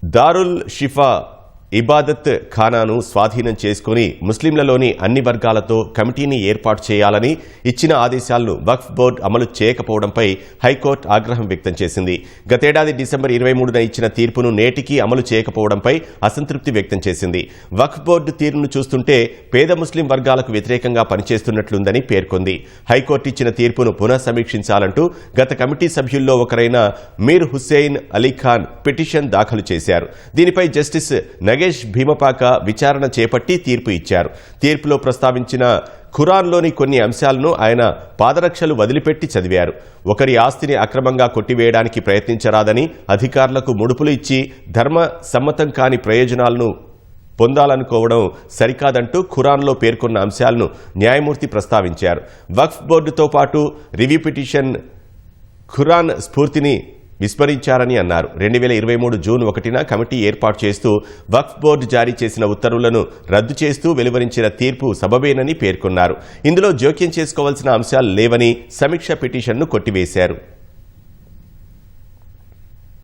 దారుల్ షిఫా ఇబాదత్ ఖానాను స్వాధీనం చేసుకుని ముస్లింలలోని అన్ని వర్గాలతో కమిటీని ఏర్పాటు చేయాలని ఇచ్చిన ఆదేశాలను వక్ఫ్ బోర్డు అమలు చేయకపోవడంపై హైకోర్టు ఆగ్రహం వ్యక్తం చేసింది. గతేడాది డిసెంబర్ 23న ఇచ్చిన తీర్పును నేటికీ అమలు చేయకపోవడంపై అసంతృప్తి వ్యక్తం చేసింది. వక్ఫ్ బోర్డు తీరును చూస్తుంటే పేద ముస్లిం వర్గాలకు వ్యతిరేకంగా పనిచేస్తున్నట్లుందని పేర్కొంది. హైకోర్టు ఇచ్చిన తీర్పును పునః సమీక్షించాలంటూ గత కమిటీ సభ్యుల్లో ఒకరైన మీర్ హుస్సేన్ అలీఖాన్ పిటిషన్ దాఖలు చేశారు. దీనిపై జస్టిస్ నగేష్ భీమపాక విచారణ చేపట్టి తీర్పు ఇచ్చారు. తీర్పులో ప్రస్తావించిన ఖురాన్లోని కొన్ని అంశాలను ఆయన పాదరక్షలు వదిలిపెట్టి చదివారు. ఒకరి ఆస్తిని అక్రమంగా కొట్టివేయడానికి ప్రయత్నించరాదని, అధికారులకు ముడుపులు ఇచ్చి ధర్మ సమ్మతం కాని ప్రయోజనాలను పొందాలనుకోవడం సరికాదంటూ ఖురాన్లో పేర్కొన్న అంశాలను న్యాయమూర్తి ప్రస్తావించారు. వక్ఫ్ బోర్డుతో పాటు రివ్యూ పిటిషన్ ఖురాన్ స్ఫూర్తిని విస్మరించారని అన్నారు. 2023 జూన్ 1న కమిటీ ఏర్పాటు చేస్తూ వక్ఫ్ బోర్డు జారీ చేసిన ఉత్తర్వులను రద్దు చేస్తూ వెలువరించిన తీర్పు సబబేనని పేర్కొన్నారు. ఇందులో జోక్యం చేసుకోవాల్సిన అంశాలు లేవని సమీక్ష పిటిషన్ను కొట్టివేశారు.